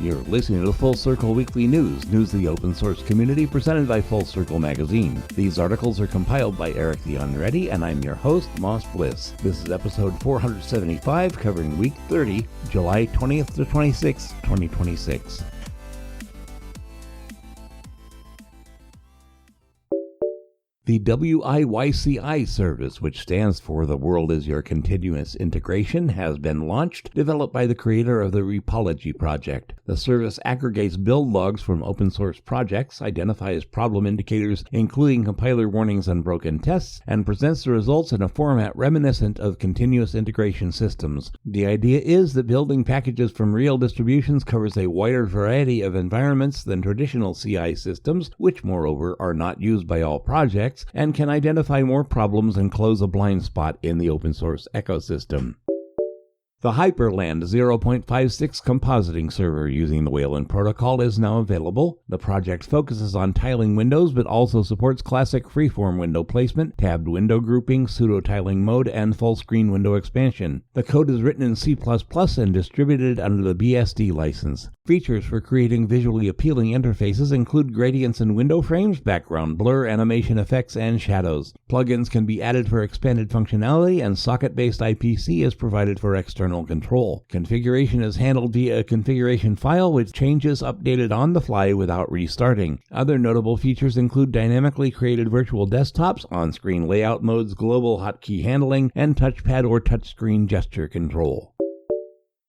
You're listening to Full Circle Weekly News of the open source community presented by Full Circle Magazine. These articles are compiled by Eric the Unready, and I'm your host, Moss Bliss. This is episode 475, covering week 30, July 20th to 26th, 2026. The WIYCI service, which stands for The World is Your Continuous Integration, has been launched, developed by the creator of the Repology project. The service aggregates build logs from open source projects, identifies problem indicators including compiler warnings and broken tests, and presents the results in a format reminiscent of continuous integration systems. The idea is that building packages from real distributions covers a wider variety of environments than traditional CI systems, which moreover are not used by all projects, and can identify more problems and close a blind spot in the open source ecosystem. The Hyperland 0.56 compositing server using the Wayland protocol is now available. The project focuses on tiling windows, but also supports classic freeform window placement, tabbed window grouping, pseudo-tiling mode, and full-screen window expansion. The code is written in C++ and distributed under the BSD license. Features for creating visually appealing interfaces include gradients in window frames, background blur, animation effects, and shadows. Plugins can be added for expanded functionality, and socket-based IPC is provided for external control. Configuration is handled via a configuration file with changes updated on the fly without restarting. Other notable features include dynamically created virtual desktops, on-screen layout modes, global hotkey handling, and touchpad or touchscreen gesture control.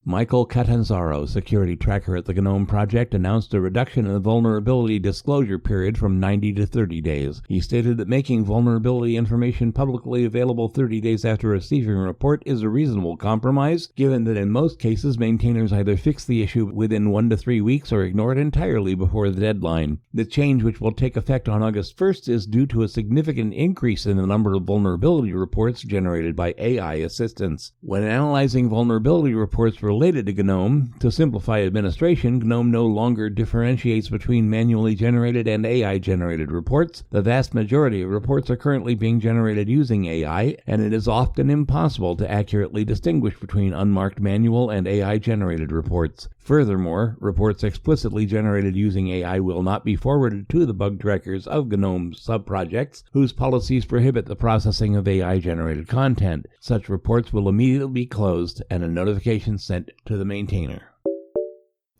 Michael Catanzaro, security tracker at the GNOME project, announced a reduction in the vulnerability disclosure period from 90 to 30 days. He stated that making vulnerability information publicly available 30 days after receiving a report is a reasonable compromise, given that in most cases maintainers either fix the issue within 1 to 3 weeks or ignore it entirely before the deadline. The change, which will take effect on August 1st, is due to a significant increase in the number of vulnerability reports generated by AI assistants. When analyzing vulnerability reports related to GNOME, to simplify administration, GNOME no longer differentiates between manually generated and AI-generated reports. The vast majority of reports are currently being generated using AI, and it is often impossible to accurately distinguish between unmarked manual and AI-generated reports. Furthermore, reports explicitly generated using AI will not be forwarded to the bug trackers of GNOME subprojects, whose policies prohibit the processing of AI-generated content. Such reports will immediately be closed and a notification sent to the maintainer.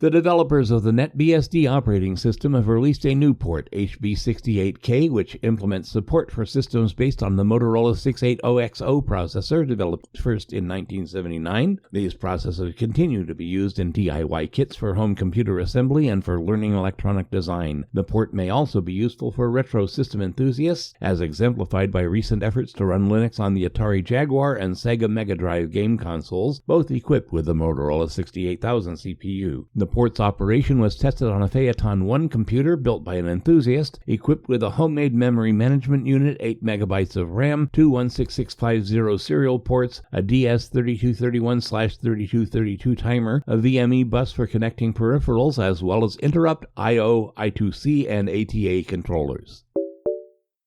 The developers of the NetBSD operating system have released a new port, HB68K, which implements support for systems based on the Motorola 680XO processor, developed first in 1979. These processors continue to be used in DIY kits for home computer assembly and for learning electronic design. The port may also be useful for retro system enthusiasts, as exemplified by recent efforts to run Linux on the Atari Jaguar and Sega Mega Drive game consoles, both equipped with the Motorola 68000 CPU. The port's operation was tested on a Phaeton 1 computer built by an enthusiast, equipped with a homemade memory management unit, 8 megabytes of RAM, two 16650 serial ports, a DS3231/3232 timer, a VME bus for connecting peripherals, as well as interrupt, I/O, I2C, and ATA controllers.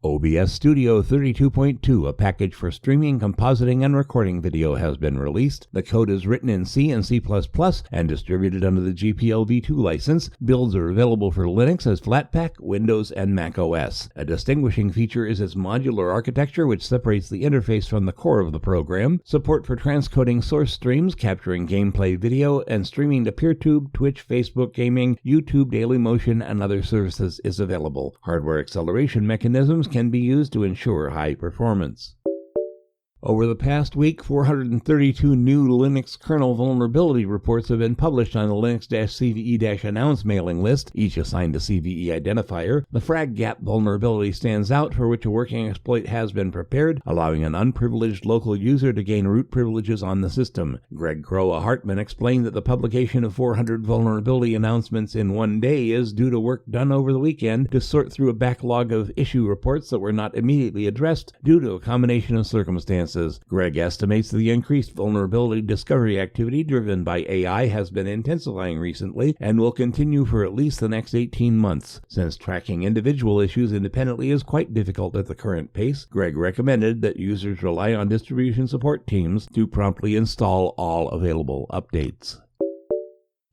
OBS Studio 32.2, a package for streaming, compositing, and recording video, has been released. The code is written in C and C++ and distributed under the GPL v2 license. Builds are available for Linux as Flatpak, Windows, and Mac OS. A distinguishing feature is its modular architecture, which separates the interface from the core of the program. Support for transcoding source streams, capturing gameplay video, and streaming to PeerTube, Twitch, Facebook Gaming, YouTube, Dailymotion, and other services is available. Hardware acceleration mechanisms can be used to ensure high performance. Over the past week, 432 new Linux kernel vulnerability reports have been published on the Linux-CVE-Announce mailing list, each assigned a CVE identifier. The FragGap vulnerability stands out, for which a working exploit has been prepared, allowing an unprivileged local user to gain root privileges on the system. Greg Crow Hartman explained that the publication of 400 vulnerability announcements in one day is due to work done over the weekend to sort through a backlog of issue reports that were not immediately addressed due to a combination of circumstances. Greg estimates the increased vulnerability discovery activity driven by AI has been intensifying recently and will continue for at least the next 18 months. Since tracking individual issues independently is quite difficult at the current pace, Greg recommended that users rely on distribution support teams to promptly install all available updates.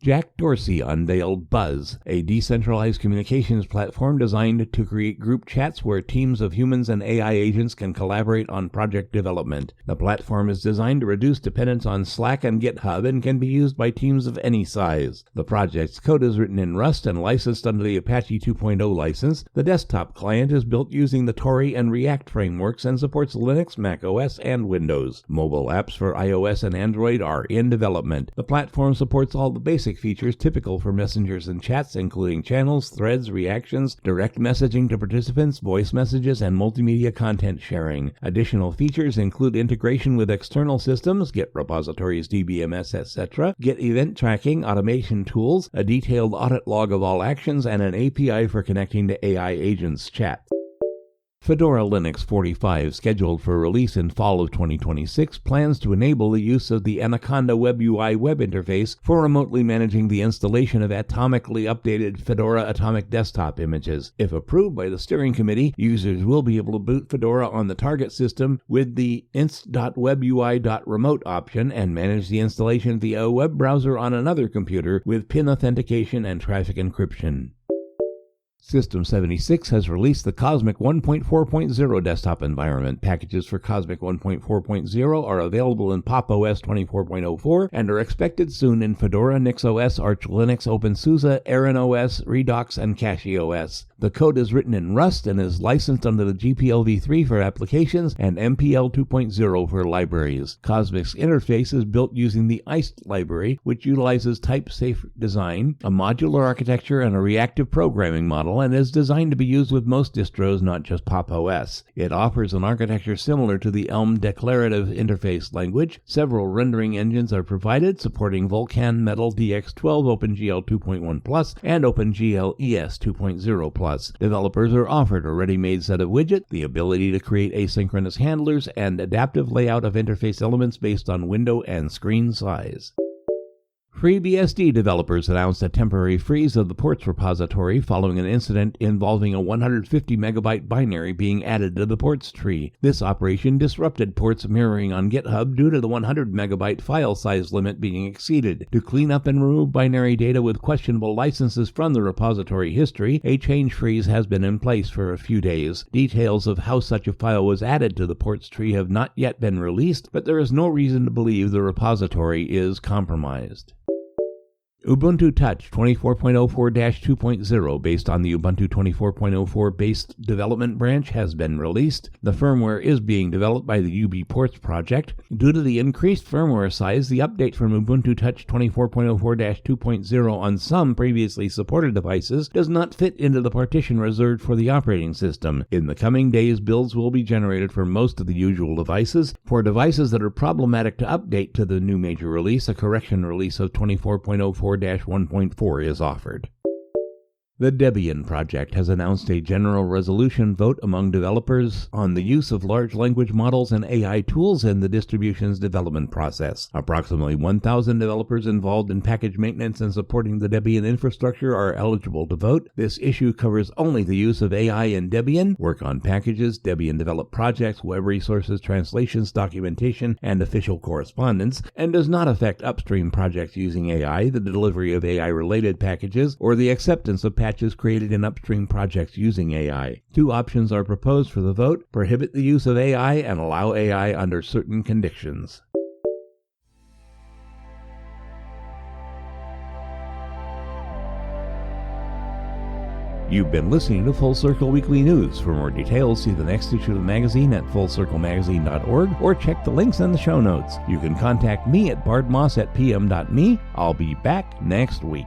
Jack Dorsey unveiled Buzz, a decentralized communications platform designed to create group chats where teams of humans and AI agents can collaborate on project development. The platform is designed to reduce dependence on Slack and GitHub and can be used by teams of any size. The project's code is written in Rust and licensed under the Apache 2.0 license. The desktop client is built using the Tori and React frameworks and supports Linux, Mac OS, and Windows. Mobile apps for iOS and Android are in development. The platform supports all the basic features typical for messengers and chats, including channels, threads, reactions, direct messaging to participants, voice messages, and multimedia content sharing. Additional features include integration with external systems, Git repositories, DBMS, etc., Git event tracking, automation tools, a detailed audit log of all actions, and an API for connecting to AI agents chat. Fedora Linux 45, scheduled for release in fall of 2026, plans to enable the use of the Anaconda WebUI web interface for remotely managing the installation of atomically updated Fedora Atomic desktop images. If approved by the steering committee, users will be able to boot Fedora on the target system with the inst.webui.remote option and manage the installation via a web browser on another computer with PIN authentication and traffic encryption. System 76 has released the Cosmic 1.4.0 desktop environment. Packages for Cosmic 1.4.0 are available in Pop! OS 24.04 and are expected soon in Fedora, NixOS, Arch Linux, OpenSUSE, Aaron OS, Redux, and CachyOS. The code is written in Rust and is licensed under the GPL v3 for applications and MPL 2.0 for libraries. Cosmic's interface is built using the ICE library, which utilizes type-safe design, a modular architecture, and a reactive programming model, and is designed to be used with most distros, not just Pop! OS. It offers an architecture similar to the Elm declarative interface language. Several rendering engines are provided, supporting Vulkan, Metal, DX12, OpenGL 2.1+, and OpenGL ES 2.0+. Developers are offered a ready-made set of widgets, the ability to create asynchronous handlers, and adaptive layout of interface elements based on window and screen size. FreeBSD developers announced a temporary freeze of the ports repository following an incident involving a 150 megabyte binary being added to the ports tree. This operation disrupted ports mirroring on GitHub due to the 100 megabyte file size limit being exceeded. To clean up and remove binary data with questionable licenses from the repository history, a change freeze has been in place for a few days. Details of how such a file was added to the ports tree have not yet been released, but there is no reason to believe the repository is compromised. Ubuntu Touch 24.04-2.0, based on the Ubuntu 24.04 based development branch, has been released. The firmware is being developed by the UB Ports project. Due to the increased firmware size, the update from Ubuntu Touch 24.04-2.0 on some previously supported devices does not fit into the partition reserved for the operating system. In the coming days, builds will be generated for most of the usual devices. For devices that are problematic to update to the new major release, a correction release of 24.04-1.4 is offered. The Debian project has announced a general resolution vote among developers on the use of large language models and AI tools in the distribution's development process. Approximately 1,000 developers involved in package maintenance and supporting the Debian infrastructure are eligible to vote. This issue covers only the use of AI in Debian, work on packages, Debian developed projects, web resources, translations, documentation, and official correspondence, and does not affect upstream projects using AI, the delivery of AI-related packages, or the acceptance of patches created in upstream projects using AI. Two options are proposed for the vote: prohibit the use of AI and allow AI under certain conditions. You've been listening to Full Circle Weekly News. For more details, see the next issue of the magazine at fullcirclemagazine.org or check the links in the show notes. You can contact me at bardmoss@pm.me. I'll be back next week.